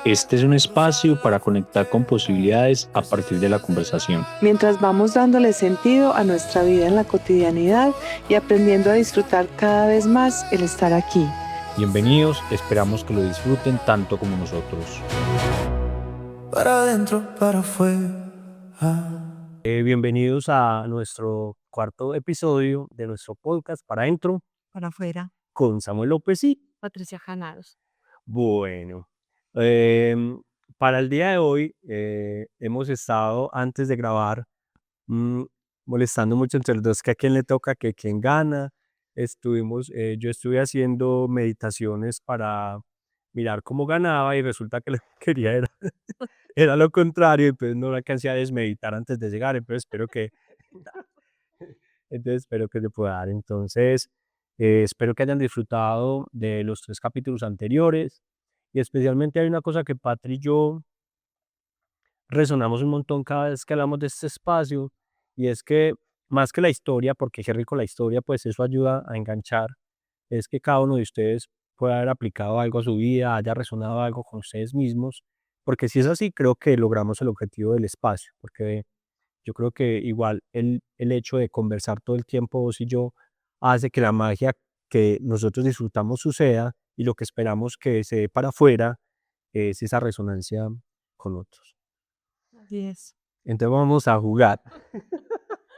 Este es un espacio para conectar con posibilidades a partir de la conversación. Mientras vamos dándole sentido a nuestra vida en la cotidianidad y aprendiendo a disfrutar cada vez más el estar aquí. Bienvenidos, esperamos que lo disfruten tanto como nosotros. Para adentro, para afuera. Bienvenidos a nuestro cuarto episodio de nuestro podcast Para Adentro Para afuera, con Samuel López y Patricia Janados. bueno, em, para el día de hoy hemos estado antes de grabar mm, molestando mucho entre los dos que a quién le toca, que quién gana. Yo estuve haciendo meditaciones para mirar cómo ganaba y resulta que lo que quería era lo contrario, entonces no alcancé a desmeditar antes de llegar, entonces espero que se pueda dar. Entonces, espero que hayan disfrutado de los 3 capítulos anteriores y especialmente hay una cosa que Patri y yo resonamos un montón cada vez que hablamos de este espacio, y es que más que la historia, porque qué rico la historia, pues eso ayuda a enganchar, es que cada uno de ustedes pueda haber aplicado algo a su vida, haya resonado algo con ustedes mismos, porque si es así, creo que logramos el objetivo del espacio, porque yo creo que igual el hecho de conversar todo el tiempo vos y yo hace que la magia que nosotros disfrutamos suceda, y lo que esperamos que se dé para afuera es esa resonancia con otros. Así es. Entonces vamos a jugar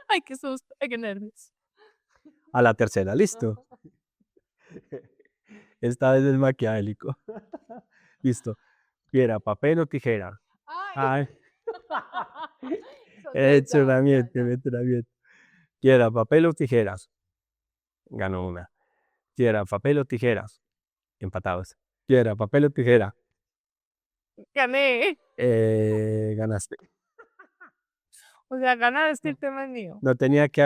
Ay, qué susto, ay, qué nervios. a la tercera, ¿listo? Esta vez es maquiavélico. Listo. Piedra, papel o tijera. Ay, entrenamiento, entrenamiento. Piedra, papel o tijeras. Ganó una. Piedra, papel o tijeras. Empatados. Piedra, papel o tijera. Gané. Ganaste. O sea, ganar es que el tema es mío. No tenía que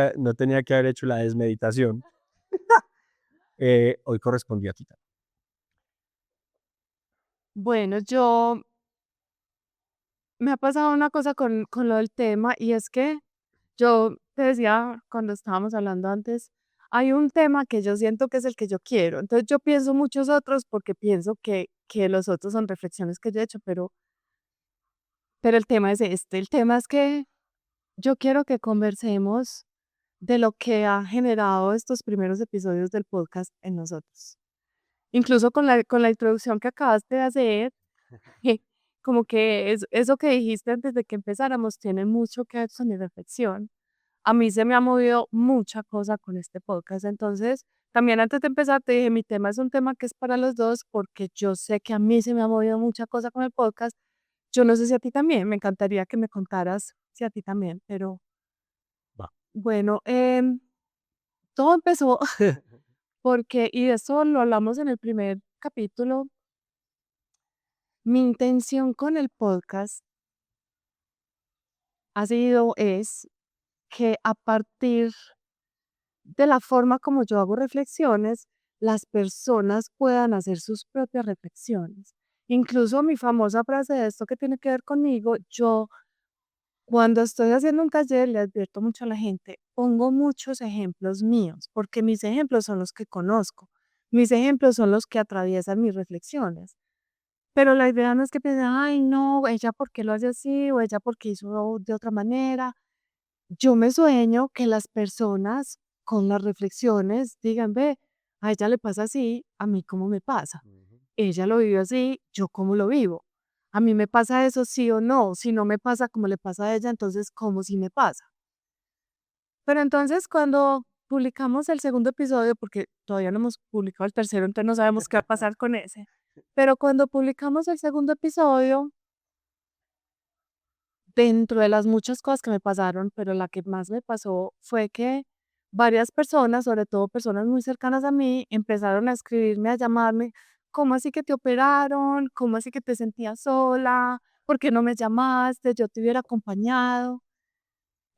haber hecho la desmeditación. Hoy correspondió a ti. Bueno, me ha pasado una cosa con lo del tema, y es que yo te decía cuando estábamos hablando antes, hay un tema que yo siento que es el que yo quiero. Entonces yo pienso muchos otros porque pienso que los otros son reflexiones que yo he hecho, pero el tema es este. El tema es que yo quiero que conversemos de lo que ha generado estos primeros episodios del podcast en nosotros. Incluso con la introducción que acabaste de hacer, como que eso que dijiste antes de que empezáramos tiene mucho que ver con mi reflexión. A mí se me ha movido mucha cosa con este podcast. Entonces, también antes de empezar te dije, mi tema es un tema que es para los dos, porque yo sé que a mí se me ha movido mucha cosa con el podcast. Yo no sé si a ti también, me encantaría que me contaras si a ti también, pero Va. bueno, todo empezó porque, y de eso lo hablamos en el primer capítulo, mi intención con el podcast es que a partir de la forma como yo hago reflexiones, las personas puedan hacer sus propias reflexiones. Incluso mi famosa frase de esto que tiene que ver conmigo, yo cuando estoy haciendo un taller le advierto mucho a la gente, pongo muchos ejemplos míos, porque mis ejemplos son los que conozco, mis ejemplos son los que atraviesan mis reflexiones. Pero la idea no es que piensen, ay, no, ella por qué lo hace así o ella por qué hizo de otra manera. Yo me sueño que las personas con las reflexiones digan, ve, a ella le pasa así, a mí cómo me pasa. Ella lo vivió así, yo cómo lo vivo. A mí me pasa eso sí o no. Si no me pasa como le pasa a ella, entonces cómo sí me pasa. Pero entonces cuando publicamos el segundo episodio, porque todavía no hemos publicado el tercero, entonces no sabemos qué va a pasar con ese. Pero cuando publicamos el segundo episodio, dentro de las muchas cosas que me pasaron, pero la que más me pasó fue que varias personas, sobre todo personas muy cercanas a mí, empezaron a escribirme, a llamarme, ¿cómo así que te operaron? ¿Cómo así que te sentías sola? ¿Por qué no me llamaste? Yo te hubiera acompañado.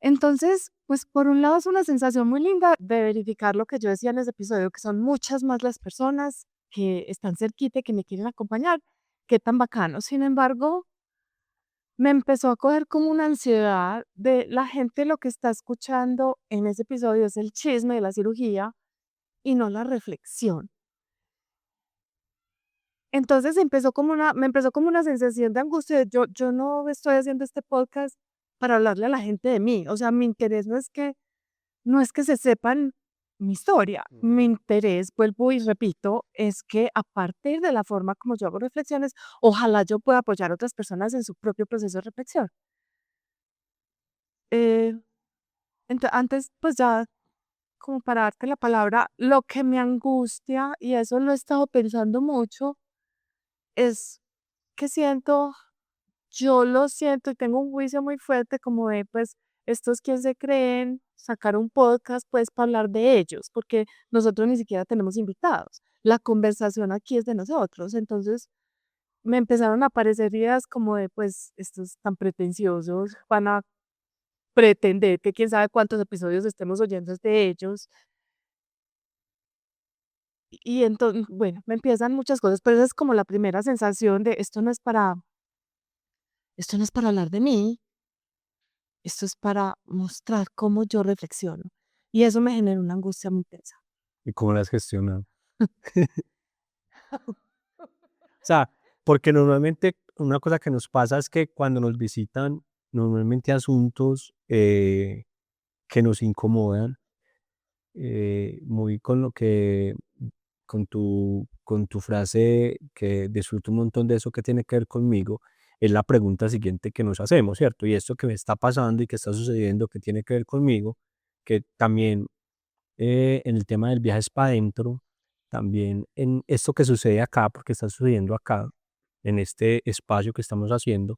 Entonces, pues por un lado es una sensación muy linda de verificar lo que yo decía en ese episodio, que son muchas más las personas que están cerquita y que me quieren acompañar. Qué tan bacano. Sin embargo, me empezó a coger como una ansiedad de la gente lo que está escuchando en ese episodio es el chisme de la cirugía y no la reflexión. Entonces me empezó como una sensación de angustia. Yo no estoy haciendo este podcast para hablarle a la gente de mí. O sea, mi interés no es que se sepan mi historia. Mi interés, vuelvo y repito, es que a partir de la forma como yo hago reflexiones, ojalá yo pueda apoyar a otras personas en su propio proceso de reflexión. Eh, Antes, pues ya, como para darte la palabra, lo que me angustia, y eso lo he estado pensando mucho, es que yo lo siento y tengo un juicio muy fuerte como de, pues, estos quién se creen, sacar un podcast, pues, para hablar de ellos, porque nosotros ni siquiera tenemos invitados. La conversación aquí es de nosotros. Entonces, me empezaron a aparecer ideas como de, pues, estos tan pretenciosos van a pretender que quién sabe cuántos episodios estemos oyendo es de ellos. Y entonces, bueno, me empiezan muchas cosas, pero esa es como la primera sensación de esto no es para hablar de mí. Esto es para mostrar cómo yo reflexiono. Y eso me genera una angustia muy tensa. ¿Y cómo las gestionas? O sea, porque normalmente una cosa que nos pasa es que cuando nos visitan, normalmente asuntos que nos incomodan, muy con lo que, con tu frase que disfruto un montón de eso que tiene que ver conmigo, es la pregunta siguiente que nos hacemos, ¿cierto? Y esto que me está pasando y que está sucediendo, que tiene que ver conmigo, que también en el tema del viaje es para adentro, también en esto que sucede acá, porque está sucediendo acá, en este espacio que estamos haciendo,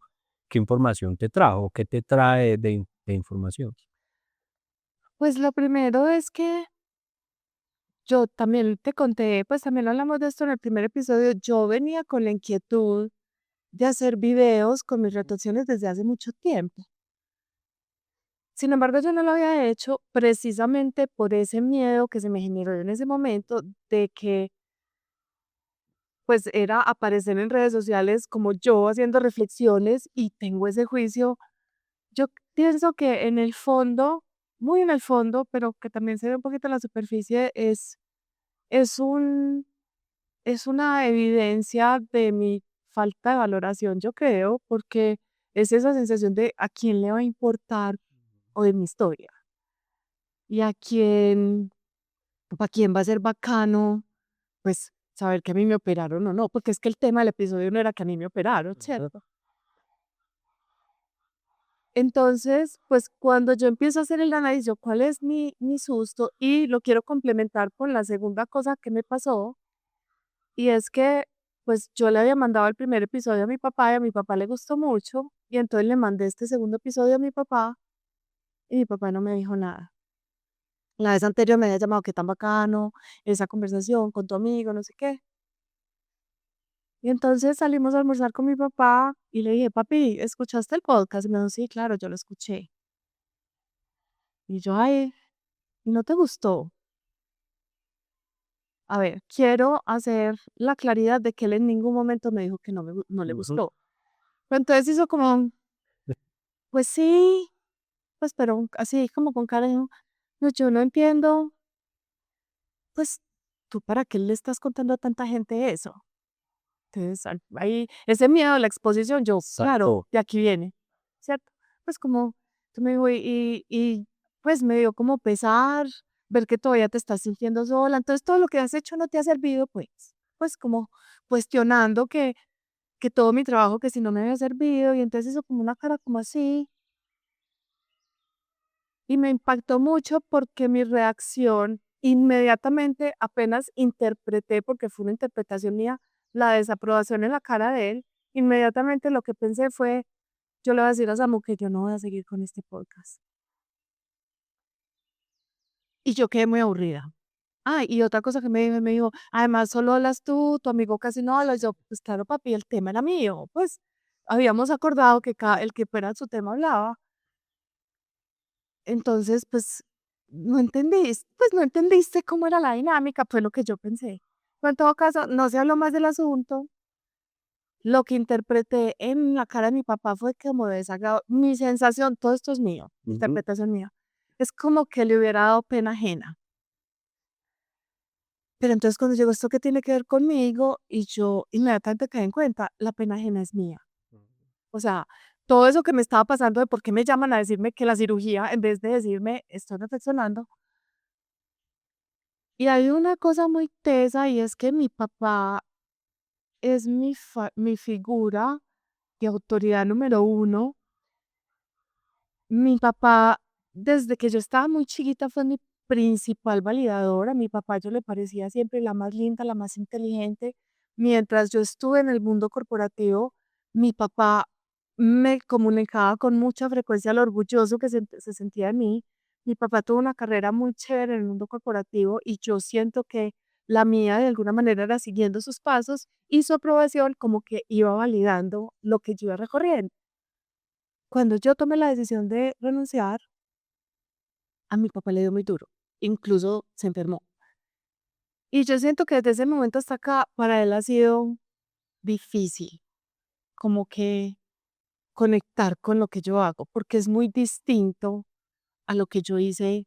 ¿qué información te trajo? ¿Qué te trae de información? Pues lo primero es que yo también te conté, pues también hablamos de esto en el primer episodio. Yo venía con la inquietud de hacer videos con mis reflexiones desde hace mucho tiempo. Sin embargo, yo no lo había hecho precisamente por ese miedo que se me generó en ese momento de que pues era aparecer en redes sociales como yo haciendo reflexiones y tengo ese juicio. Yo pienso que en el fondo, muy en el fondo, pero que también se ve un poquito en la superficie, es un, es una evidencia de mi falta de valoración, yo creo, porque es esa sensación de a quién le va a importar o de mi historia y a quién va a ser bacano, pues saber que a mí me operaron o no, porque es que el tema del episodio no era que a mí me operaron, ¿cierto? Entonces, pues cuando yo empiezo a hacer el análisis, yo, ¿cuál es mi susto? Y lo quiero complementar con la segunda cosa que me pasó, y es que, pues yo le había mandado el primer episodio a mi papá y a mi papá le gustó mucho, y entonces le mandé este segundo episodio a mi papá y mi papá no me dijo nada. La vez anterior me había llamado, qué tan bacano, esa conversación con tu amigo, no sé qué. Y entonces salimos a almorzar con mi papá y le dije, papi, ¿escuchaste el podcast? Y me dijo, sí, claro, yo lo escuché. Y yo, ay, ¿y no te gustó? A ver, quiero hacer la claridad de que él en ningún momento me dijo que no le Ujú. gustó. Pero entonces hizo como, pues sí, pues pero así como con cara de, no, yo no entiendo, pues tú para qué le estás contando a tanta gente eso. Entonces ahí, ese miedo a la exposición, yo, claro, Saltó. de aquí viene, ¿cierto? Pues como, tú me dijo, y pues me dio como pesar ver que todavía te estás sintiendo sola, entonces todo lo que has hecho no te ha servido, pues como cuestionando que todo mi trabajo, que si no me había servido, y entonces hizo como una cara como así, y me impactó mucho porque mi reacción inmediatamente apenas interpreté, porque fue una interpretación mía, la desaprobación en la cara de él, inmediatamente lo que pensé fue, yo le voy a decir a Samu que yo no voy a seguir con este podcast. Y yo quedé muy aburrida. Ah, y otra cosa que me dijo, además solo hablas tú, tu amigo casi no habla. Y yo, pues claro, papi, el tema era mío. Pues habíamos acordado que el que fuera su tema hablaba. Entonces, pues no entendiste cómo era la dinámica, fue lo que yo pensé. Pero en todo caso, no se habló más del asunto. Lo que interpreté en la cara de mi papá fue como de desagrado. Mi sensación, todo esto es mío, Ujú. interpretación mía. Es como que le hubiera dado pena ajena. Pero entonces cuando llegó esto que tiene que ver conmigo y yo inmediatamente caí en cuenta, la pena ajena es mía. O sea, todo eso que me estaba pasando de por qué me llaman a decirme que la cirugía, en vez de decirme, estoy reflexionando. Y hay una cosa muy tesa y es que mi papá es mi figura de autoridad número uno. Mi papá, desde que yo estaba muy chiquita, fue mi principal validador. A mi papá yo le parecía siempre la más linda, la más inteligente. Mientras yo estuve en el mundo corporativo, mi papá me comunicaba con mucha frecuencia lo orgulloso que se sentía de mí. Mi papá tuvo una carrera muy chévere en el mundo corporativo y yo siento que la mía de alguna manera era siguiendo sus pasos y su aprobación como que iba validando lo que yo iba recorriendo. Cuando yo tomé la decisión de renunciar, a mi papá le dio muy duro, incluso se enfermó. Y yo siento que desde ese momento hasta acá, para él ha sido difícil, como que conectar con lo que yo hago, porque es muy distinto a lo que yo hice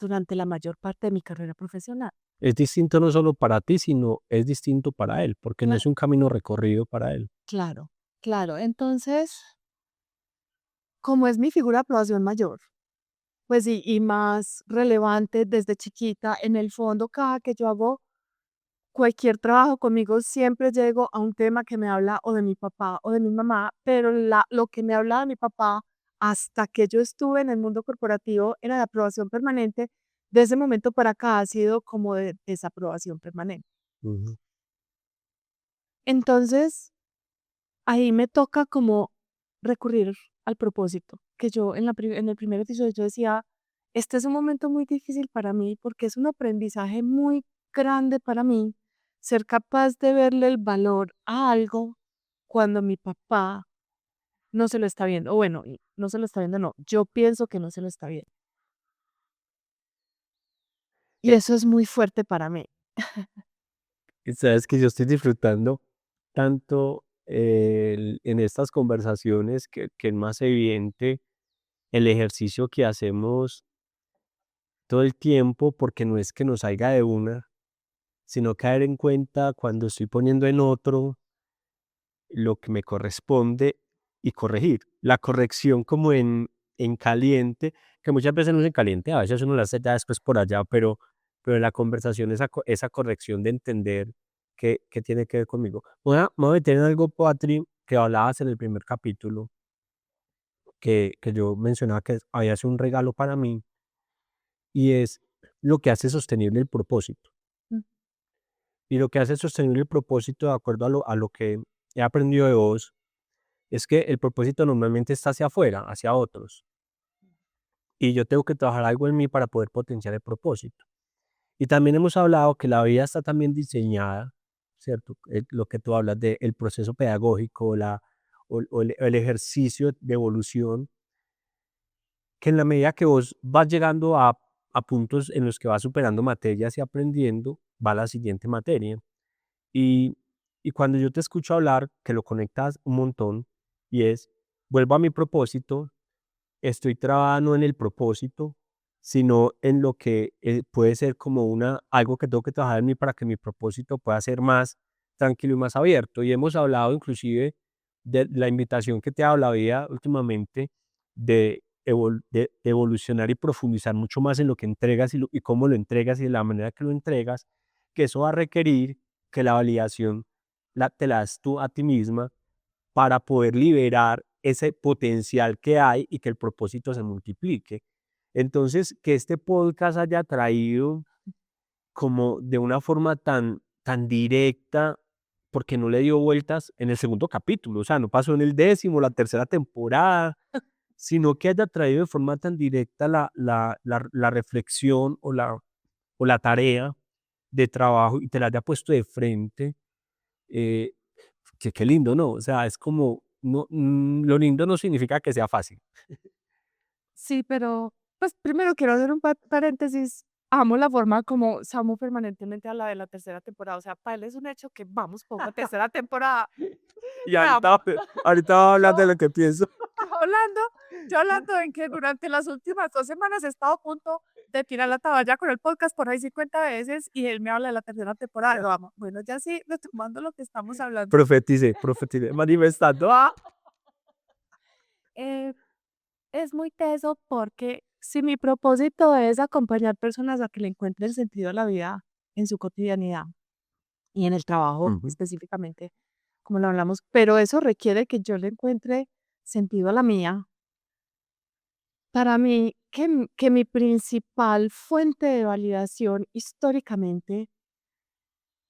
durante la mayor parte de mi carrera profesional. Es distinto no solo para ti, sino es distinto para él, porque no es Claro, un camino recorrido para él. claro, claro. Entonces, como es mi figura de aprobación mayor, pues y más relevante desde chiquita, en el fondo, cada que yo hago cualquier trabajo conmigo siempre llego a un tema que me habla o de mi papá o de mi mamá, pero lo que me habla de mi papá hasta que yo estuve en el mundo corporativo era de aprobación permanente. De ese momento para acá ha sido como de desaprobación permanente. Ujú. Entonces, ahí me toca como recurrir al propósito, que yo en el primer episodio yo decía, este es un momento muy difícil para mí porque es un aprendizaje muy grande para mí ser capaz de verle el valor a algo cuando mi papá no se lo está viendo. O bueno, no se lo está viendo, no, yo pienso que no se lo está viendo. Y eso es muy fuerte para mí. Y sabes que yo estoy disfrutando tanto en estas conversaciones que es más evidente el ejercicio que hacemos todo el tiempo, porque no es que nos salga de una, sino caer en cuenta cuando estoy poniendo en otro lo que me corresponde y corregir. La corrección como en caliente, que muchas veces no es en caliente, a veces uno la hace ya después por allá, pero en la conversación esa corrección de entender qué tiene que ver conmigo. Me voy a meter en algo, Patri, que hablabas en el primer capítulo, que yo mencionaba que había sido un regalo para mí, y es lo que hace sostenible el propósito. Mm. Y lo que hace sostenible el propósito, de acuerdo a lo que he aprendido de vos, es que el propósito normalmente está hacia afuera, hacia otros. Y yo tengo que trabajar algo en mí para poder potenciar el propósito. Y también hemos hablado que la vida está también diseñada, ¿cierto? Lo que tú hablas del proceso pedagógico, el ejercicio de evolución, que en la medida que vos vas llegando a puntos en los que vas superando materias y aprendiendo, va la siguiente materia. Y, y cuando yo te escucho hablar, que lo conectas un montón, y es, vuelvo a mi propósito, estoy trabajando en el propósito, sino en lo que puede ser como algo que tengo que trabajar en mí para que mi propósito pueda ser más tranquilo y más abierto. Y hemos hablado inclusive de la invitación que te ha dado la vida últimamente de evolucionar y profundizar mucho más en lo que entregas y cómo lo entregas y de la manera que lo entregas, que eso va a requerir que la validación te la das tú a ti misma para poder liberar ese potencial que hay y que el propósito se multiplique. Entonces, que este podcast haya traído como de una forma tan directa, porque no le dio vueltas en el segundo capítulo, o sea, no pasó en el 10º, la tercera temporada, sino que haya traído de forma tan directa la reflexión o la tarea de trabajo y te la haya puesto de frente, eh, que qué lindo, ¿no? O sea, es como, no, lo lindo no significa que sea fácil. Sí, pero pues primero quiero hacer un paréntesis. Amo la forma como Samu permanentemente habla de la tercera temporada. O sea, para él es un hecho que vamos por una tercera temporada. Y Vea, ahorita voy a hablar de yo, lo que pienso. yo hablando, yo hablando en que durante las últimas 2 semanas he estado a punto de tirar la toalla con el podcast por ahí 50 veces y él me habla de la tercera temporada. Yo, vamos, bueno, ya sí, retomando lo que estamos hablando. Profetice, manifestando. ¡Ah! Eh, es muy teso porque si mi propósito es acompañar personas a que le encuentren sentido a la vida en su cotidianidad y en el trabajo Ujú. específicamente, como lo hablamos, pero eso requiere que yo le encuentre sentido a la mía. Para mí, que mi principal fuente de validación históricamente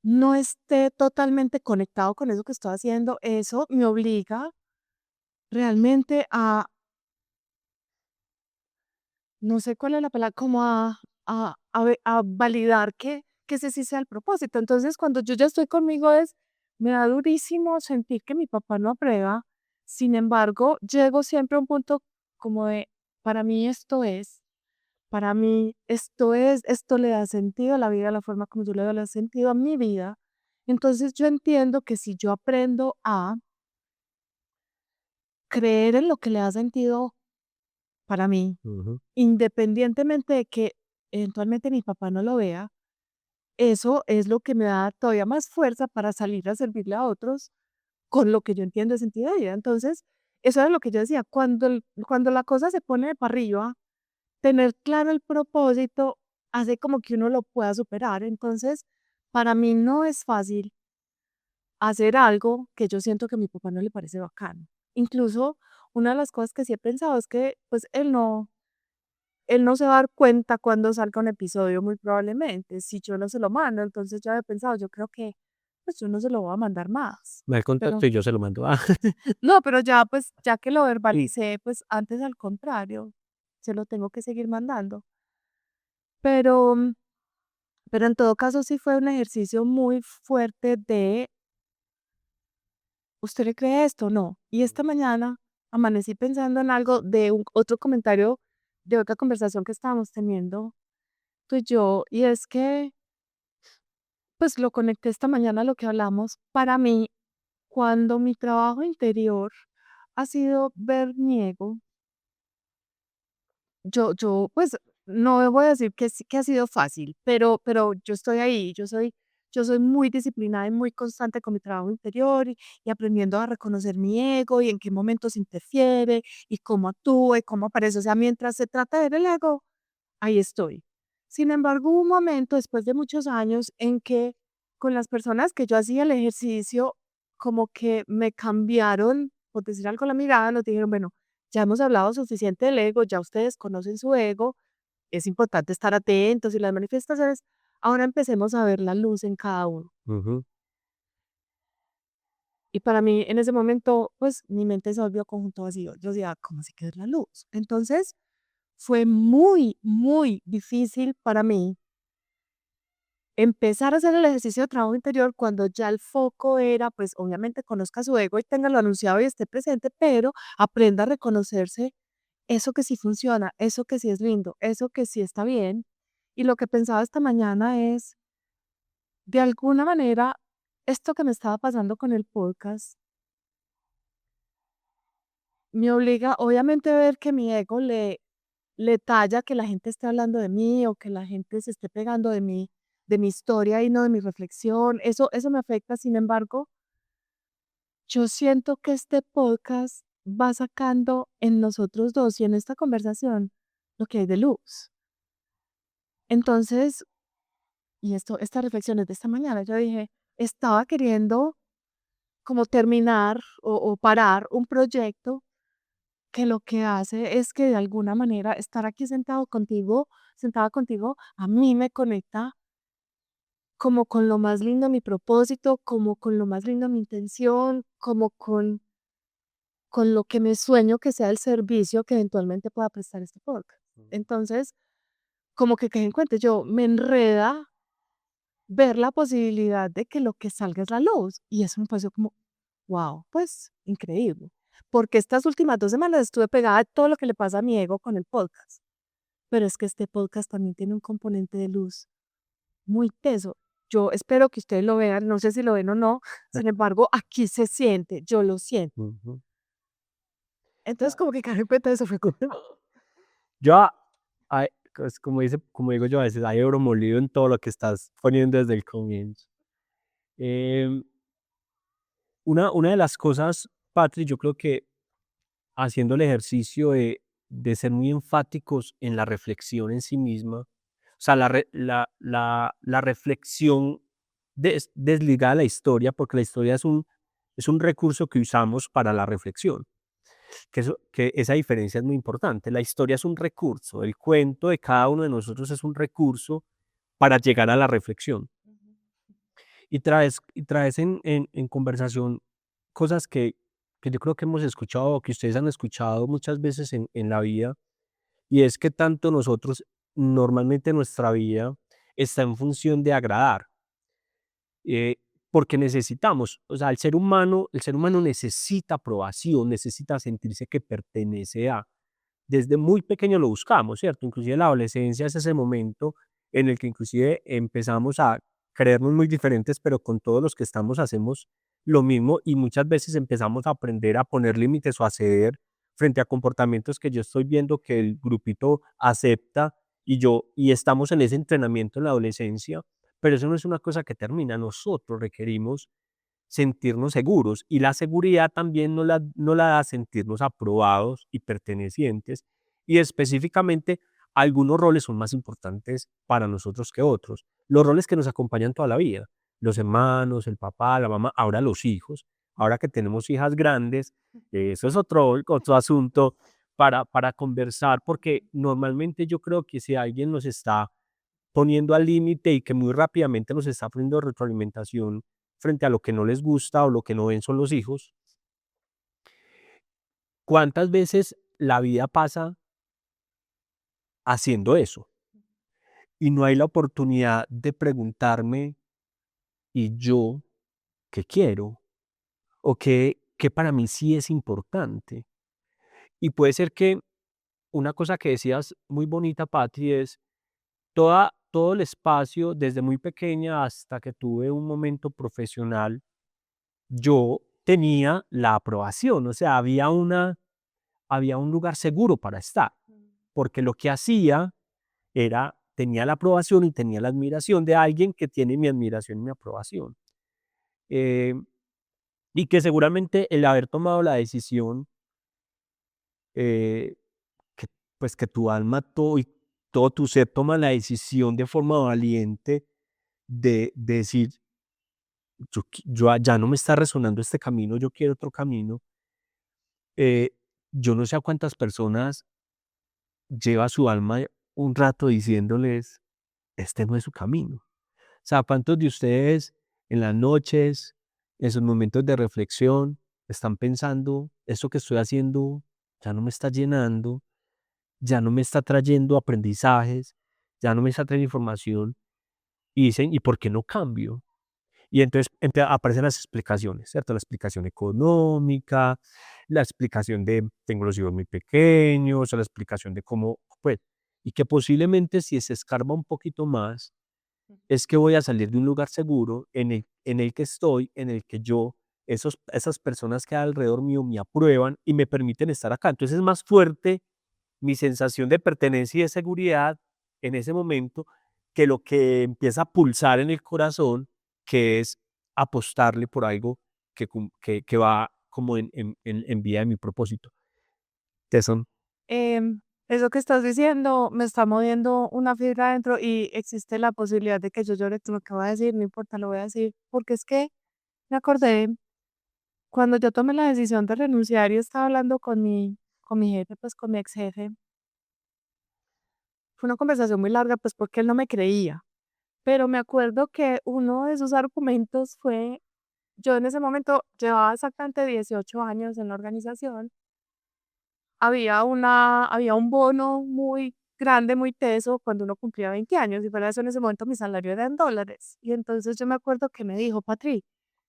no esté totalmente conectado con eso que estoy haciendo, eso me obliga realmente a, no sé cuál es la palabra, como a validar que ese sí sea el propósito. Entonces, cuando yo ya estoy conmigo, me da durísimo sentir que mi papá no aprueba. Sin embargo, llego siempre a un punto como de, para mí esto es. Para mí esto es, esto le da sentido a la vida, la forma como yo le doy sentido a mi vida. Entonces yo entiendo que si yo aprendo a creer en lo que le da sentido para mí, Ujú. independientemente de que eventualmente mi papá no lo vea, eso es lo que me da todavía más fuerza para salir a servirle a otros con lo que yo entiendo de sentido de vida. Entonces, eso es lo que yo decía, cuando la cosa se pone para arriba, tener claro el propósito hace como que uno lo pueda superar. Entonces, para mí no es fácil hacer algo que yo siento que a mi papá no le parece bacano. Incluso una de las cosas que sí he pensado es que pues él no se va a dar cuenta cuando salga un episodio muy probablemente, si yo no se lo mando. Entonces ya he pensado, yo creo que pues yo no se lo voy a mandar más. Me da el Pero contacto y yo se lo mando. Ah, no, pero ya pues ya que lo verbalicé, pues antes al contrario, se lo tengo que seguir mandando. Pero Pero en todo caso sí fue un ejercicio muy fuerte de, ¿usted le cree esto? No. Y esta mañana amanecí pensando en algo de otro comentario de otra conversación que estábamos teniendo tú y yo, y es que, pues lo conecté esta mañana a lo que hablamos. Para mí, cuando mi trabajo interior ha sido ver mi ego, pues, no voy a decir que sí que ha sido fácil, pero yo estoy ahí, yo soy muy disciplinada y muy constante con mi trabajo interior y aprendiendo a reconocer mi ego y en qué momentos interfiere y cómo actúa y cómo aparece. O sea, mientras se trata de ver el ego, ahí estoy. Sin embargo, hubo un momento después de muchos años en que con las personas que yo hacía el ejercicio, como que me cambiaron, por decir algo, la mirada, nos dijeron, bueno, ya hemos hablado suficiente del ego, ya ustedes conocen su ego, es importante estar atentos y las manifestaciones, ahora empecemos a ver la luz en cada uno. ujú. Y para mí, en ese momento, pues mi mente se volvió conjunto vacío. Yo decía, ¿cómo así que es la luz? Entonces, fue muy, muy difícil para mí empezar a hacer el ejercicio de trabajo interior cuando ya el foco era, pues obviamente conozca su ego y tenga lo anunciado y esté presente, pero aprenda a reconocerse eso que sí funciona, eso que sí es lindo, eso que sí está bien. Y lo que pensaba esta mañana es, de alguna manera, esto que me estaba pasando con el podcast me obliga, obviamente, a ver que mi ego le talla que la gente esté hablando de mí o que la gente se esté pegando de mi historia y no de mi reflexión. Eso me afecta. Sin embargo, yo siento que este podcast va sacando en nosotros dos y en esta conversación lo que hay de luz. Entonces, estas reflexiones de esta mañana, yo dije, estaba queriendo como terminar o parar un proyecto que lo que hace es que de alguna manera estar aquí sentada contigo, a mí me conecta como con lo más lindo de mi propósito, como con lo más lindo de mi intención, como con lo que me sueño que sea el servicio que eventualmente pueda prestar este podcast. Entonces, como que en cuenta, yo me enreda ver la posibilidad de que lo que salga es la luz. Y eso me pareció como, wow, pues increíble. Porque estas últimas 2 semanas estuve pegada a todo lo que le pasa a mi ego con el podcast. Pero es que este podcast también tiene un componente de luz muy teso. Yo espero que ustedes lo vean, no sé si lo ven o no, sin embargo, aquí se siente, yo lo siento. Ujú. Entonces, como que caer en cuenta de eso fue como, Yo, ah, es como digo yo a veces, hay oro molido en todo lo que estás poniendo desde el comienzo. Em, una de las cosas, Patri, yo creo que haciendo el ejercicio de ser muy enfáticos en la reflexión en sí misma, o sea, la reflexión desligada de la historia, porque la historia es un recurso que usamos para la reflexión, que esa diferencia es muy importante. La historia es un recurso, el cuento de cada uno de nosotros es un recurso para llegar a la reflexión. Y traes en conversación cosas que yo creo que hemos escuchado, o que ustedes han escuchado muchas veces en la vida, y es que tanto nosotros, normalmente nuestra vida está en función de agradar, eh, porque necesitamos, o sea, el ser humano necesita aprobación, necesita sentirse que pertenece a. Desde muy pequeño lo buscamos, ¿cierto? Inclusive la adolescencia es ese momento en el que inclusive empezamos a creernos muy diferentes, pero con todos los que estamos hacemos lo mismo y muchas veces empezamos a aprender a poner límites o a ceder frente a comportamientos que yo estoy viendo que el grupito acepta y estamos en ese entrenamiento en la adolescencia, pero eso no es una cosa que termina. Nosotros requerimos sentirnos seguros y la seguridad también no la da sentirnos aprobados y pertenecientes y específicamente algunos roles son más importantes para nosotros que otros. Los roles que nos acompañan toda la vida, los hermanos, el papá, la mamá, ahora los hijos, ahora que tenemos hijas grandes, eso es otro asunto para conversar, porque normalmente yo creo que si alguien nos está poniendo al límite y que muy rápidamente nos está poniendo retroalimentación frente a lo que no les gusta o lo que no ven son los hijos. ¿Cuántas veces la vida pasa haciendo eso? Y no hay la oportunidad de preguntarme, ¿y yo qué quiero? ¿O qué para mí sí es importante? Y puede ser que una cosa que decías muy bonita, Patri, es todo el espacio, desde muy pequeña hasta que tuve un momento profesional, yo tenía la aprobación, o sea, había un lugar seguro para estar, porque lo que hacía tenía la aprobación y tenía la admiración de alguien que tiene mi admiración y mi aprobación. Eh, y que seguramente el haber tomado la decisión, eh, que, pues que tu alma y todo tu ser toma la decisión de forma valiente de decir, yo ya no me está resonando este camino, yo quiero otro camino. eh, yo no sé a cuántas personas lleva su alma un rato diciéndoles, este no es su camino. O sea, ¿cuántos de ustedes en las noches, en sus momentos de reflexión, están pensando, esto que estoy haciendo ya no me está llenando, ya no me está trayendo aprendizajes, ya no me está trayendo información? Y dicen, ¿y por qué no cambio? Y entonces aparecen las explicaciones, ¿cierto? La explicación económica, la explicación de tengo los hijos muy pequeños, o la explicación de cómo, pues, y que posiblemente si se escarba un poquito más, es que voy a salir de un lugar seguro en el que estoy, en el que esas personas que hay alrededor mío me aprueban y me permiten estar acá. Entonces es más fuerte mi sensación de pertenencia y de seguridad en ese momento que lo que empieza a pulsar en el corazón, que es apostarle por algo que va como en vía de mi propósito. Tesson. Eso que estás diciendo me está moviendo una fibra adentro y existe la posibilidad de que yo llore tú lo que voy a decir, no importa, lo voy a decir, porque es que me acordé cuando yo tomé la decisión de renunciar y estaba hablando con mi jefe, pues con mi ex jefe. Fue una conversación muy larga, pues porque él no me creía, pero me acuerdo que uno de sus argumentos fue, yo en ese momento llevaba exactamente 18 años en la organización. Había un bono muy grande, muy teso cuando uno cumplía 20 años, y fuera de eso en ese momento mi salario era en dólares. Y entonces yo me acuerdo que me dijo: "Patri,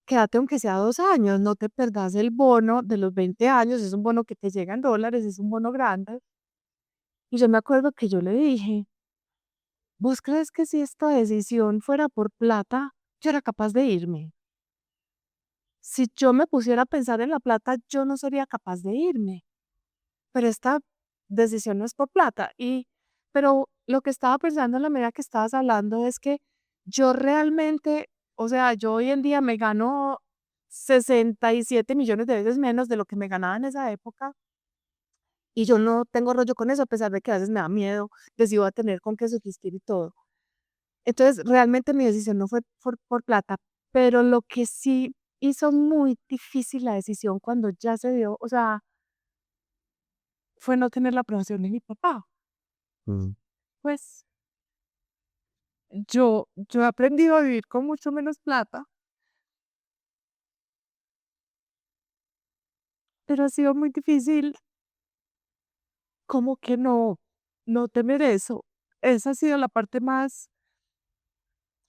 quédate aunque sea 2 años, no te perdas el bono de los 20 años, es un bono que te llega en dólares, es un bono grande". Y yo me acuerdo que yo le dije: "¿Vos crees que si esta decisión fuera por plata, yo era capaz de irme? Si yo me pusiera a pensar en la plata, yo no sería capaz de irme, pero esta decisión no es por plata". Pero lo que estaba pensando en la medida que estabas hablando es que yo realmente, o sea, yo hoy en día me gano 67 millones de veces menos de lo que me ganaba en esa época y yo no tengo rollo con eso, a pesar de que a veces me da miedo de si voy a tener con qué subsistir y todo. Entonces, realmente mi decisión no fue por plata, pero lo que sí hizo muy difícil la decisión cuando ya se dio, o sea, fue no tener la aprobación de mi papá. Mm. Pues yo he aprendido a vivir con mucho menos plata, pero ha sido muy difícil como que no temer eso. Esa ha sido la parte más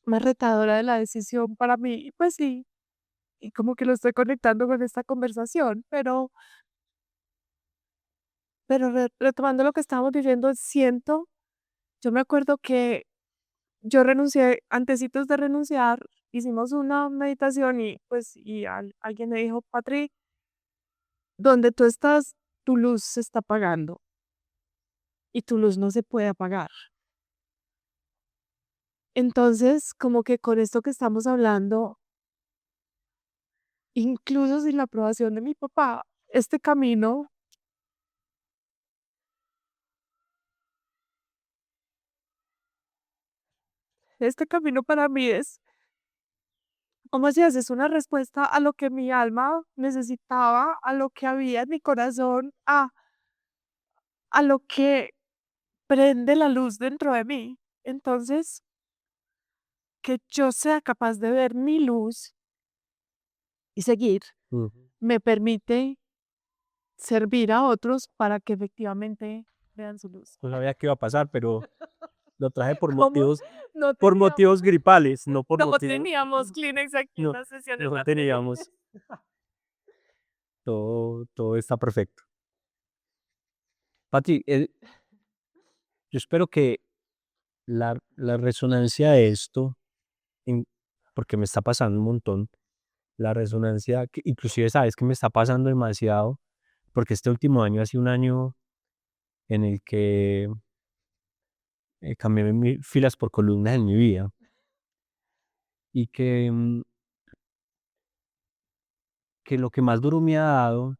retadora de la decisión para mí. Y pues sí, y como que lo estoy conectando con esta conversación, pero retomando lo que estábamos diciendo, yo me acuerdo que yo renuncié, antecitos de renunciar, hicimos una meditación y pues alguien me dijo, Patri, donde tú estás, tu luz se está apagando y tu luz no se puede apagar. Entonces, como que con esto que estamos hablando, incluso sin la aprobación de mi papá, este camino para mí es, como si es una respuesta a lo que mi alma necesitaba, a lo que había en mi corazón, a lo que prende la luz dentro de mí. Entonces, que yo sea capaz de ver mi luz y seguir, Ujú. me permite servir a otros para que efectivamente vean su luz. No sabía qué iba a pasar, pero lo traje ¿Cómo? No por teníamos, motivos gripales, no por no motivos, teníamos Kleenex aquí en no, las sesiones no teníamos, todo está perfecto. Pati, yo espero que la resonancia de esto, en- porque me está pasando un montón, la resonancia, que inclusive sabes que me está pasando demasiado, porque este último año ha sido un año en el que cambié filas por columnas en mi vida y que lo que más duro me ha dado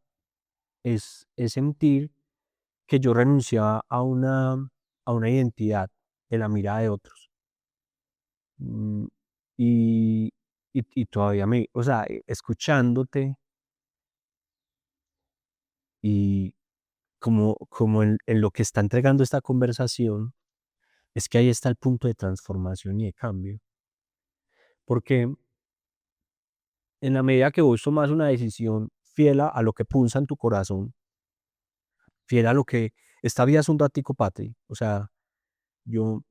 es sentir que yo renunciaba a una identidad de la mirada de otros. Mm, y, y todavía o sea, escuchándote y como en lo que está entregando esta conversación, es que ahí está el punto de transformación y de cambio. Porque en la medida que vos tomas una decisión fiel a lo que punza en tu corazón, fiel a lo que esta vida es un ratico, Patri. O sea, yo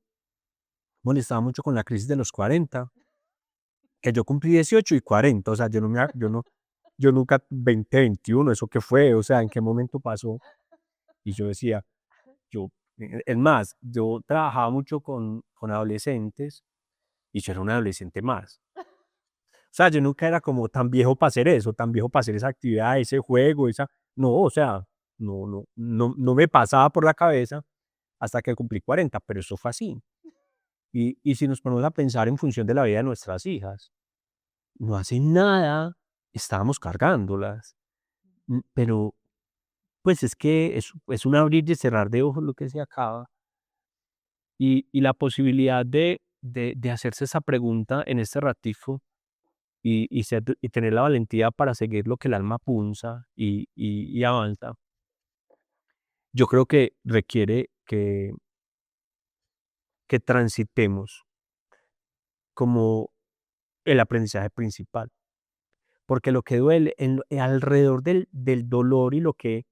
molestaba mucho con la crisis de los 40, que yo cumplí 18 y 40, o sea, yo nunca 20, 21, ¿eso qué fue? O sea, ¿en qué momento pasó? Y yo decía, es más, yo trabajaba mucho con adolescentes y yo era un adolescente más. O sea, yo nunca era como tan viejo para hacer eso, tan viejo para hacer esa actividad, ese juego, no, o sea, no me pasaba por la cabeza hasta que cumplí 40, pero eso fue así. Y si nos ponemos a pensar en función de la vida de nuestras hijas, no hace nada estábamos cargándolas, pero pues es que es un abrir y cerrar de ojos lo que se acaba y la posibilidad de hacerse esa pregunta en este ratico y tener la valentía para seguir lo que el alma punza y avanza, yo creo que requiere que transitemos como el aprendizaje principal, porque lo que duele alrededor del dolor y lo que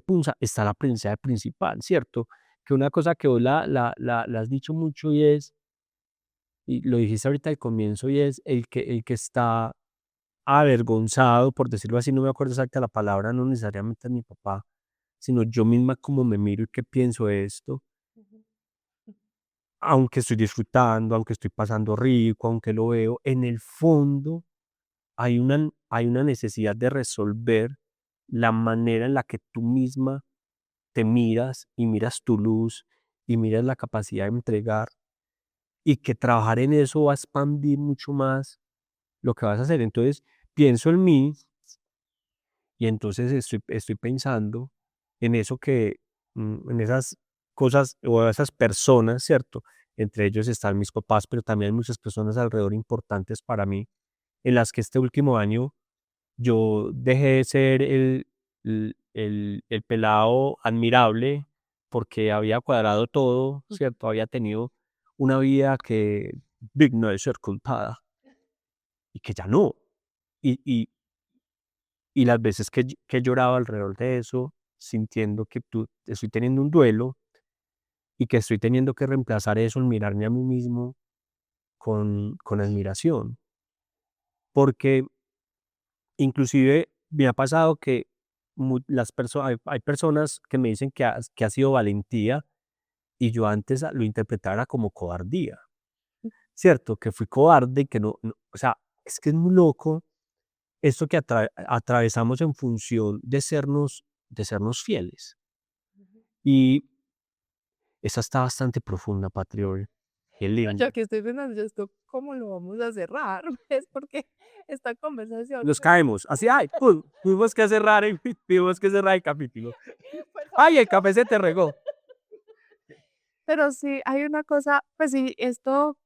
punza está el aprendizaje principal, ¿cierto? Que una cosa que vos la has dicho mucho y lo dijiste ahorita al comienzo, y es el que está avergonzado, por decirlo así, no me acuerdo exacta la palabra, no necesariamente es mi papá, sino yo misma como me miro y qué pienso de esto, aunque estoy disfrutando, aunque estoy pasando rico, aunque lo veo, en el fondo hay una necesidad de resolver la manera en la que tú misma te miras y miras tu luz y miras la capacidad de entregar y que trabajar en eso va a expandir mucho más lo que vas a hacer. Entonces, pienso en mí y entonces estoy pensando en eso en esas cosas o esas personas, ¿cierto? Entre ellos están mis papás, pero también hay muchas personas alrededor importantes para mí, en las que este último año yo dejé de ser el pelado admirable porque había cuadrado todo, ¿cierto? Había tenido una vida que digna de ser contada y que ya no. Y, y, y las veces que he llorado alrededor de eso, sintiendo que estoy teniendo un duelo y que estoy teniendo que reemplazar eso, en mirarme a mí mismo con admiración. Porque inclusive me ha pasado que hay personas que me dicen que ha sido valentía y yo antes lo interpretara como cobardía, ¿cierto? Que fui cobarde y que o sea, es que es muy loco esto que atravesamos en función de sernos fieles. Y esa está bastante profunda, Patriol. Qué lindo. Yo aquí estoy pensando, yo esto, ¿cómo lo vamos a cerrar? Es porque esta conversación Nos caemos. Así, ay, pum, tuvimos que cerrar el capítulo. Ay, el café se te regó. pero sí, hay una cosa, pues sí, esto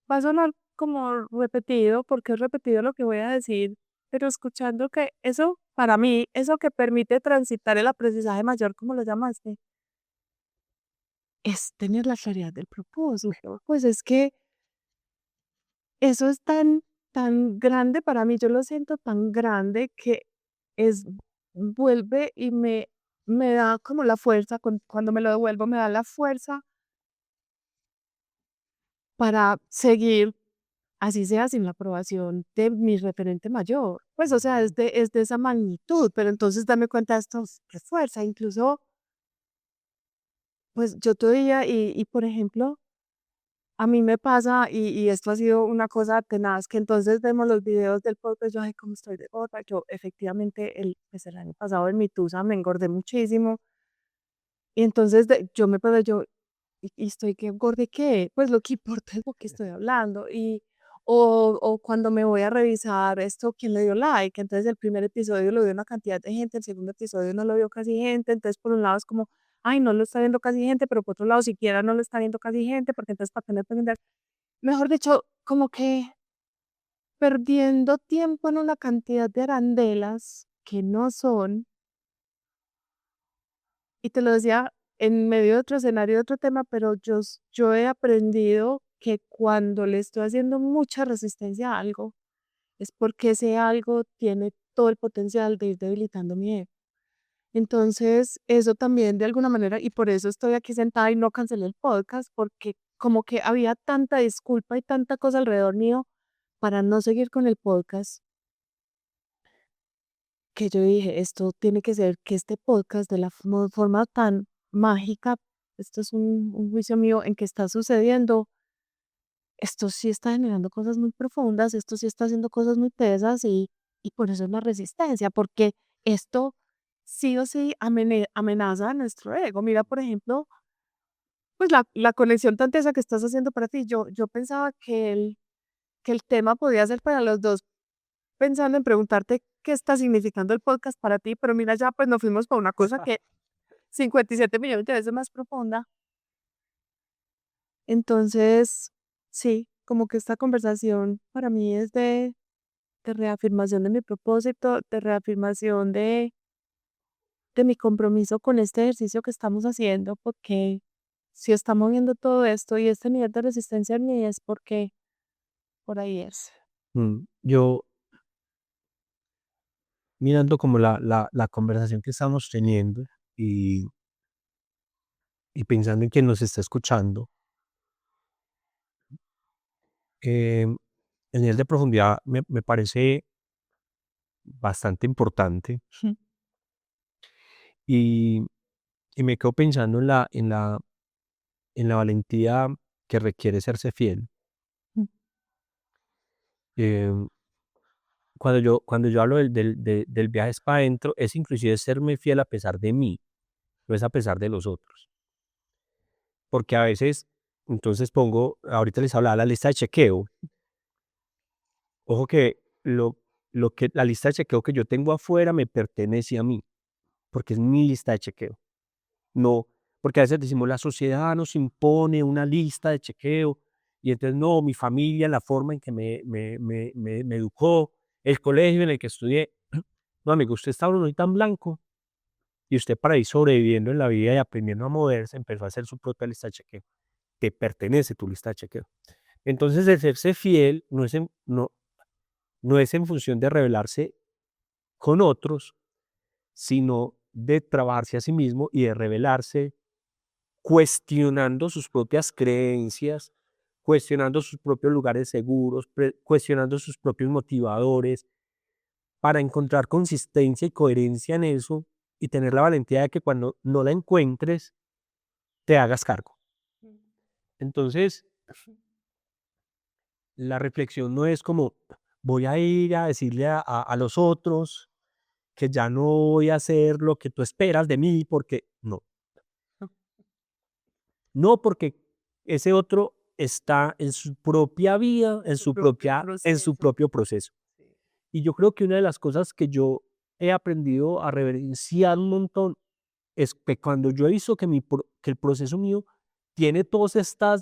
va a sonar como repetido, porque es repetido lo que voy a decir, pero escuchando que eso, para mí, eso que permite transitar el aprendizaje mayor, como lo llamaste, es tener la claridad del propósito. Pues es que eso es tan grande para mí, yo lo siento tan grande que es, vuelve y me da como la fuerza, cuando me lo devuelvo, me da la fuerza para seguir, así sea sin la aprobación de mi referente mayor. Pues, o sea, es de esa magnitud, pero entonces dame cuenta de esto, qué fuerza, incluso, pues yo todavía, por ejemplo, a mí me pasa, y esto ha sido una cosa tenaz, que entonces vemos los videos del podcast, yo, ay, cómo estoy de gorda, yo efectivamente, pues el año pasado en mi tusa me engordé muchísimo, y entonces yo me puedo, yo, y estoy que gorda, ¿y qué? Pues lo que importa es lo que estoy hablando, o cuando me voy a revisar esto, ¿quién le dio like? Entonces el primer episodio lo vio una cantidad de gente, el segundo episodio no lo vio casi gente, entonces por un lado es como, ay, no lo está viendo casi gente, pero por otro lado siquiera no lo está viendo casi gente, porque entonces para tener que entender, mejor dicho, como que perdiendo tiempo en una cantidad de arandelas que no son, y te lo decía en medio de otro escenario, de otro tema, pero yo he aprendido que cuando le estoy haciendo mucha resistencia a algo, es porque ese algo tiene todo el potencial de ir debilitando mi ego. Entonces, eso también de alguna manera, y por eso estoy aquí sentada y no cancelé el podcast, porque como que había tanta disculpa y tanta cosa alrededor mío para no seguir con el podcast, que yo dije, esto tiene que ser que este podcast de la forma tan mágica, esto es un juicio mío en que está sucediendo, esto sí está generando cosas muy profundas, esto sí está haciendo cosas muy tesas y por eso es la resistencia, porque esto sí o sí amenaza a nuestro ego. Mira, por ejemplo, pues la conexión tan tesa que estás haciendo para ti. Yo pensaba que el tema podía ser para los dos, pensando en preguntarte qué está significando el podcast para ti, pero mira, ya pues nos fuimos para una cosa que 57 millones de veces más profunda. Entonces, sí, como que esta conversación para mí es de reafirmación de mi propósito, de reafirmación de mi compromiso con este ejercicio que estamos haciendo, porque si estamos viendo todo esto y este nivel de resistencia en mí es porque por ahí es. Yo, mirando como la conversación que estamos teniendo y, y pensando en quien nos está escuchando, em, el nivel de profundidad me parece bastante importante y, y me quedo pensando en la valentía que requiere serse fiel. Mm. Em, cuando yo hablo del viaje es para adentro, es inclusive serme fiel a pesar de mí, no es a pesar de los otros. porque a veces, entonces ahorita les hablaba de la lista de chequeo. Ojo que la lista de chequeo que yo tengo afuera me pertenece a mí, porque es mi lista de chequeo. No, porque a veces decimos, la sociedad nos impone una lista de chequeo, y entonces no, mi familia, la forma en que me educó, el colegio en el que estudié. No, amigo, usted está uno tan blanco, y usted para ir sobreviviendo en la vida y aprendiendo a moverse, empezó a hacer su propia lista de chequeo. Te pertenece tu lista de chequeo. Entonces, el serse fiel no es en función de rebelarse con otros, sino de trabajarse a sí mismo y de rebelarse cuestionando sus propias creencias, cuestionando sus propios lugares seguros, cuestionando sus propios motivadores, para encontrar consistencia y coherencia en eso y tener la valentía de que cuando no la encuentres, te hagas cargo. Entonces, la reflexión no es como voy a ir a decirle a los otros que ya no voy a hacer lo que tú esperas de mí, porque no. No, porque ese otro está en su propia vida, en su propio proceso. Y yo creo que una de las cosas que yo he aprendido a reverenciar un montón es que cuando yo he visto que el proceso mío tiene todas esta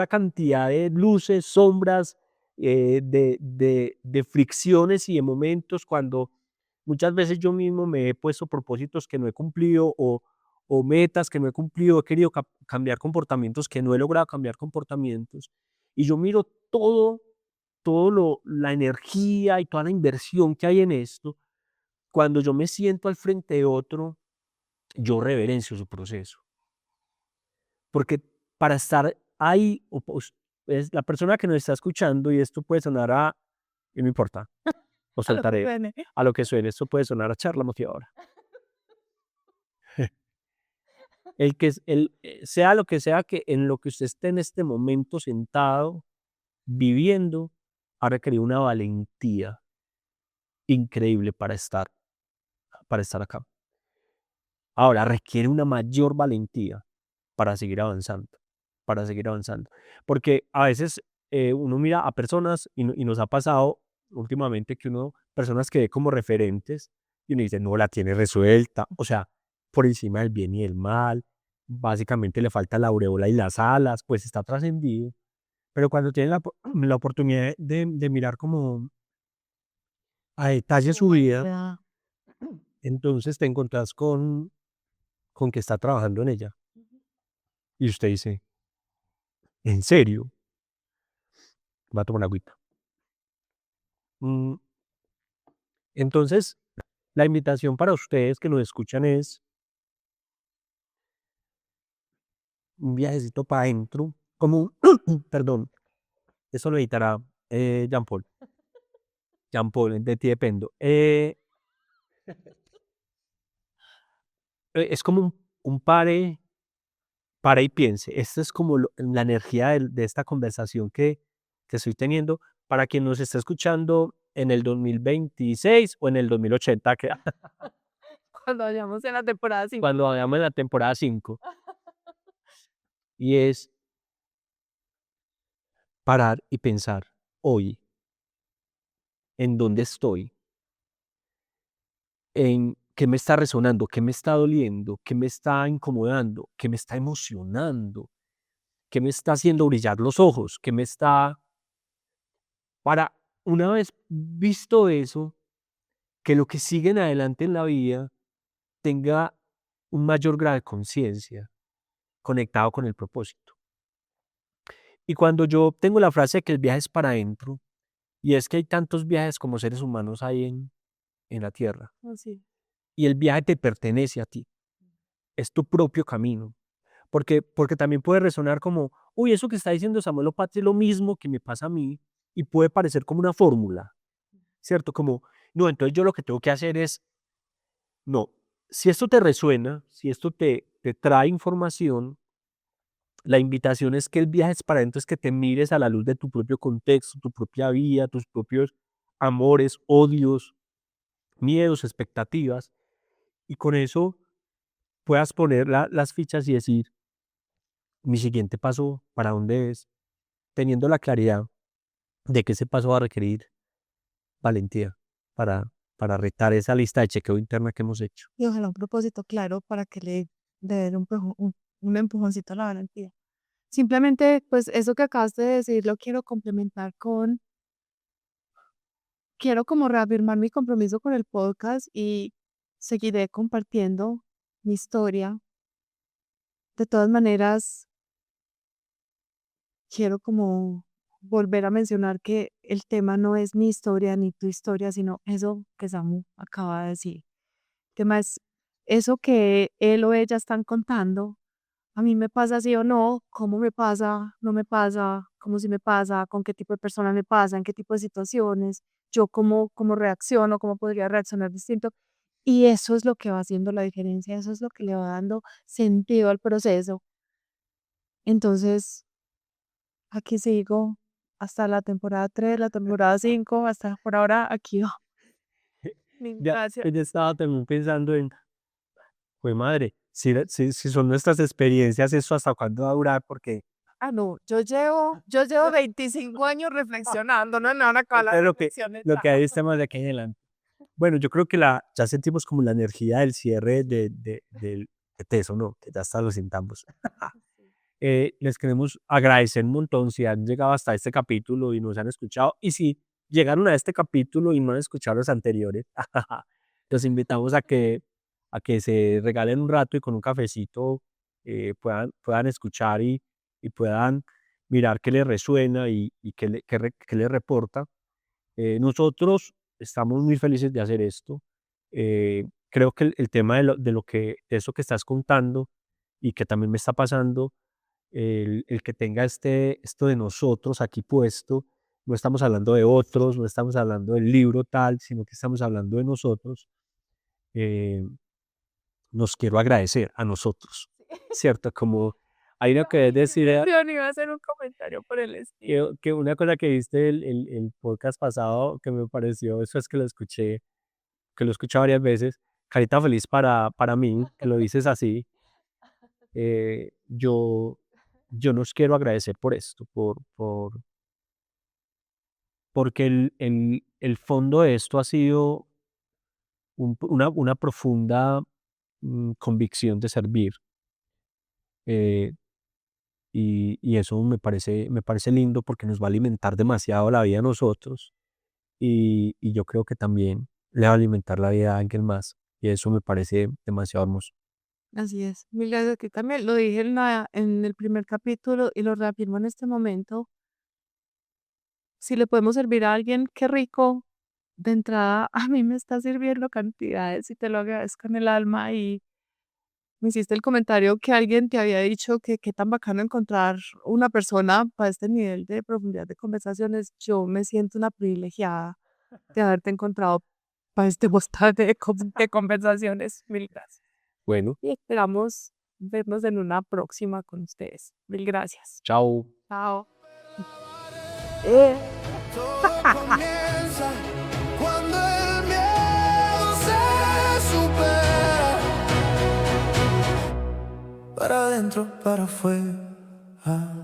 cantidad de luces, sombras, de fricciones y de momentos cuando muchas veces yo mismo me he puesto propósitos que no he cumplido, o metas que no he cumplido, he querido cambiar comportamientos que no he logrado cambiar comportamientos, y yo miro la energía y toda la inversión que hay en esto. Cuando yo me siento al frente de otro, yo reverencio su proceso, porque para estar ahí, es la persona que nos está escuchando, y esto puede sonar y no importa, lo A lo que soltaré, suene. a lo que suene, esto puede sonar a charla motivadora. Sea lo que sea que en lo que usted esté en este momento sentado, viviendo, ha requerido una valentía increíble para estar acá. Ahora, requiere una mayor valentía para seguir avanzando, Porque a veces uno mira a personas y nos ha pasado últimamente que personas que ve como referentes, y uno dice, no la tiene resuelta, o sea, por encima del bien y el mal, básicamente le falta la aureola y las alas, pues está trascendido, pero cuando tiene la oportunidad de mirar como a detalle su vida, entonces te encontrás con que está trabajando en ella. Y usted dice, ¿en serio? Va a tomar una agüita. Entonces, la invitación para ustedes que nos escuchan es un viajecito para adentro, como perdón, eso lo editará Jean Paul. Jean Paul, de ti dependo. Es como un pare y piense. Esta es como la energía de esta conversación que estoy teniendo para quien nos está escuchando en el 2026 o en el 2080, Cuando vayamos en la temporada 5. cuando vayamos en la temporada 5. Y es parar y pensar hoy en dónde estoy, en qué me está resonando, qué me está doliendo, qué me está incomodando, qué me está emocionando, qué me está haciendo brillar los ojos, para una vez visto eso, que lo que sigue en adelante en la vida tenga un mayor grado de conciencia conectado con el propósito. Y cuando yo tengo la frase de que el viaje es para adentro, y es que hay tantos viajes como seres humanos hay en la Tierra, Así. y el viaje te pertenece a ti, es tu propio camino, porque también puede resonar como, uy, eso que está diciendo Samuel Opatri es lo mismo que me pasa a mí, y puede parecer como una fórmula, ¿cierto? Como, no, entonces yo lo que tengo que hacer es, no, si esto te resuena, si esto te trae información, la invitación es que el viaje es para adentro, es que te mires a la luz de tu propio contexto, tu propia vida, tus propios amores, odios, miedos, expectativas, y con eso puedas poner las fichas y decir, mi siguiente paso para dónde es, teniendo la claridad de que ese paso va a requerir valentía para retar esa lista de chequeo interna que hemos hecho. Y ojalá un propósito claro para que le den un empujoncito a la valentía. Simplemente, pues eso que acabas de decir lo quiero complementar quiero como reafirmar mi compromiso con el podcast y seguiré compartiendo mi historia. De todas maneras, quiero como volver a mencionar que el tema no es mi historia ni tu historia, sino eso que Samu acaba de decir. El tema es eso que él o ella están contando. A mí me pasa sí o no, cómo me pasa, no me pasa, cómo si me pasa, con qué tipo de personas me pasa, en qué tipo de situaciones, yo cómo reacciono, cómo podría reaccionar distinto. Y eso es lo que va haciendo la diferencia, eso es lo que le va dando sentido al proceso. Entonces, aquí sigo hasta la temporada 3, la temporada 5, hasta por ahora aquí va. Mil Ya, gracias. yo estaba también pensando en, pues madre, si son nuestras experiencias, ¿eso hasta cuándo va a durar? Porque Ah, no, yo llevo 25 años reflexionando, no me van a acabar las entonces reflexiones lo ya. que hay es temas de aquí en adelante. Bueno, yo creo que ya sentimos como la energía del cierre del teso, ¿no? Que ya hasta lo sintamos. Les queremos agradecer un montón si han llegado hasta este capítulo y nos han escuchado. Y si llegaron a este capítulo y no han escuchado los anteriores, los invitamos a que se regalen un rato y con un cafecito puedan escuchar y puedan mirar qué les resuena y qué les reporta. Nosotros estamos muy felices de hacer esto. Creo que el tema de eso que estás contando y que también me está pasando, el que tenga esto de nosotros aquí puesto, no estamos hablando de otros, no estamos hablando del libro tal, sino que estamos hablando de nosotros, eh, nos quiero agradecer a nosotros, ¿cierto? Como hay una que es decir, Iba a hacer un comentario por el estilo. que una cosa que viste el podcast pasado que me pareció, eso es que lo escuché varias veces, carita feliz para mí, que lo dices así, yo nos quiero agradecer por esto, porque el fondo de esto ha sido una profunda convicción de servir. eh, y eso me parece lindo porque nos va a alimentar demasiado la vida a nosotros y yo creo que también le va a alimentar la vida a alguien más y eso me parece demasiado hermoso. Así es. Mil gracias, que también lo dije en el primer capítulo y lo reafirmo en este momento. Si le podemos servir a alguien, qué rico. De entrada, a mí me está sirviendo cantidades y te lo agradezco en el alma. Y me hiciste el comentario que alguien te había dicho que qué tan bacano encontrar una persona para este nivel de profundidad de conversaciones. Yo me siento una privilegiada de haberte encontrado para este postal de conversaciones. Mil gracias. Bueno, Y esperamos vernos en una próxima con ustedes. Mil gracias. chao. Chao. Todo comienza cuando el miedo se supera. Para adentro, para afuera.